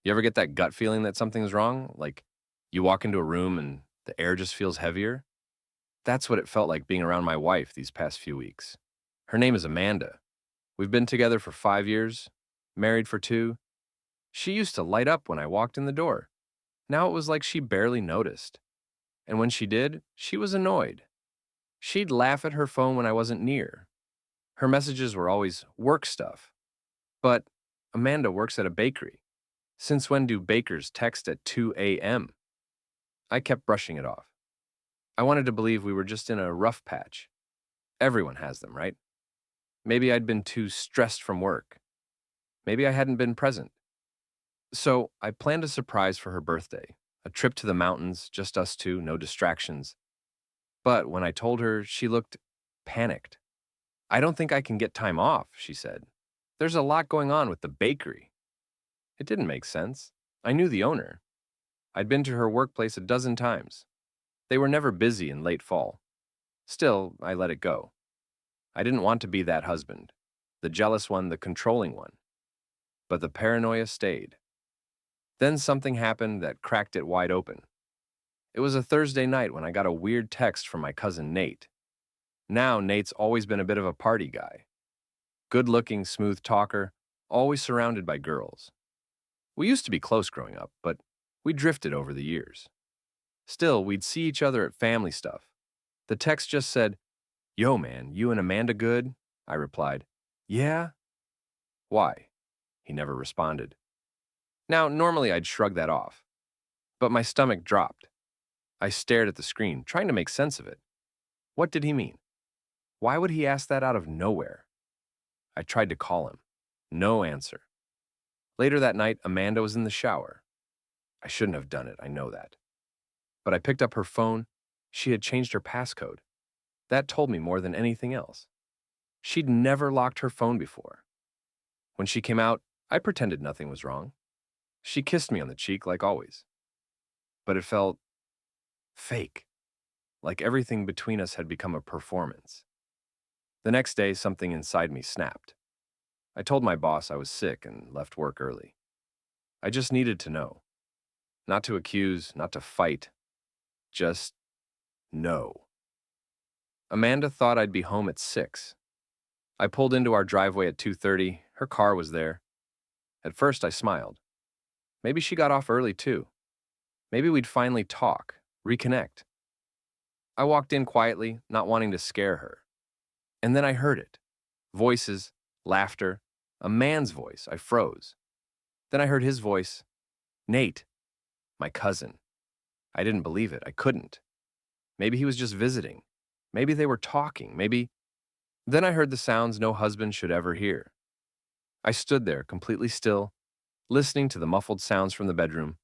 You ever get that gut feeling that something's wrong? Like you walk into a room and the air just feels heavier? That's what it felt like being around my wife these past few weeks. Her name is Amanda. We've been together for 5 years, married for two. She used to light up when I walked in the door. Now it was like she barely noticed. And when she did, she was annoyed. She'd laugh at her phone when I wasn't near. Her messages were always work stuff. But Amanda works at a bakery. Since when do bakers text at 2 a.m.? I kept brushing it off. I wanted to believe we were just in a rough patch. Everyone has them, right? Maybe I'd been too stressed from work. Maybe I hadn't been present. So I planned a surprise for her birthday, a trip to the mountains, just us two, no distractions. But when I told her, she looked panicked. I don't think I can get time off, she said. There's a lot going on with the bakery. It didn't make sense. I knew the owner. I'd been to her workplace a dozen times. They were never busy in late fall. Still, I let it go. I didn't want to be that husband, the jealous one, the controlling one. But the paranoia stayed. Then something happened that cracked it wide open. It was a Thursday night when I got a weird text from my cousin Nate. Now, Nate's always been a bit of a party guy. Good-looking, smooth talker, always surrounded by girls. We used to be close growing up, but we drifted over the years. Still, we'd see each other at family stuff. The text just said, "Yo, man, you and Amanda good?" I replied, "Yeah." "Why?" He never responded. Now, normally I'd shrug that off, but my stomach dropped. I stared at the screen, trying to make sense of it. What did he mean? Why would he ask that out of nowhere? I tried to call him. No answer. Later that night, Amanda was in the shower. I shouldn't have done it, I know that. But I picked up her phone. She had changed her passcode. That told me more than anything else. She'd never locked her phone before. When she came out, I pretended nothing was wrong. She kissed me on the cheek like always. But it felt fake, like everything between us had become a performance. The next day, something inside me snapped. I told my boss I was sick and left work early. I just needed to know. Not to accuse, not to fight. Just know. Amanda thought I'd be home at 6. I pulled into our driveway at 2:30. Her car was there. At first, I smiled. Maybe she got off early too. Maybe we'd finally talk, reconnect. I walked in quietly, not wanting to scare her. And then I heard it. Voices, laughter, a man's voice. I froze. Then I heard his voice. Nate, my cousin. I didn't believe it. I couldn't. Maybe he was just visiting. Maybe they were talking. Maybe. Then I heard the sounds no husband should ever hear. I stood there, completely still, listening to the muffled sounds from the bedroom,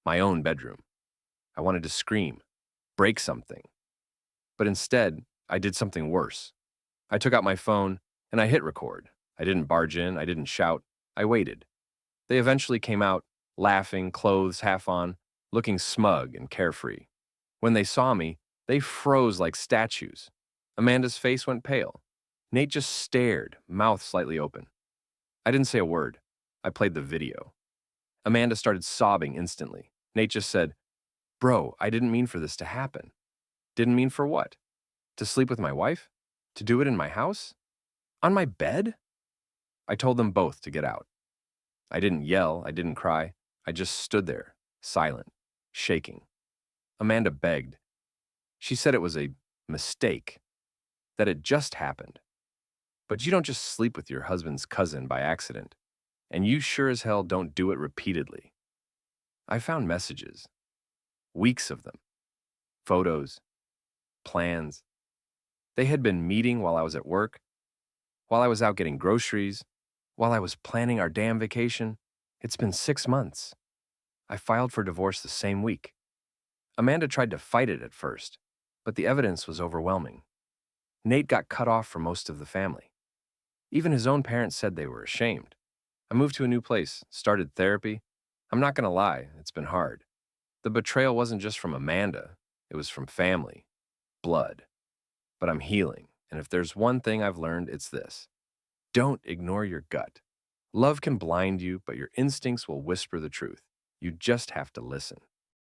my own bedroom. I wanted to scream, break something. But instead, I did something worse. I took out my phone and I hit record. I didn't barge in, I didn't shout. I waited. They eventually came out, laughing, clothes half on, looking smug and carefree. When they saw me, they froze like statues. Amanda's face went pale. Nate just stared, mouth slightly open. I didn't say a word. I played the video. Amanda started sobbing instantly. Nate just said, "Bro, I didn't mean for this to happen." Didn't mean for what? To sleep with my wife? To do it in my house? On my bed? I told them both to get out. I didn't yell, I didn't cry. I just stood there, silent, shaking. Amanda begged. She said it was a mistake, that it just happened. But you don't just sleep with your husband's cousin by accident, and you sure as hell don't do it repeatedly. I found messages, weeks of them, photos, plans. They had been meeting while I was at work, while I was out getting groceries, while I was planning our damn vacation. It's been 6 months. I filed for divorce the same week. Amanda tried to fight it at first, but the evidence was overwhelming. Nate got cut off from most of the family. Even his own parents said they were ashamed. I moved to a new place, started therapy. I'm not gonna lie, it's been hard. The betrayal wasn't just from Amanda, it was from family, blood. But I'm healing, and if there's one thing I've learned, it's this. Don't ignore your gut. Love can blind you, but your instincts will whisper the truth. You just have to listen.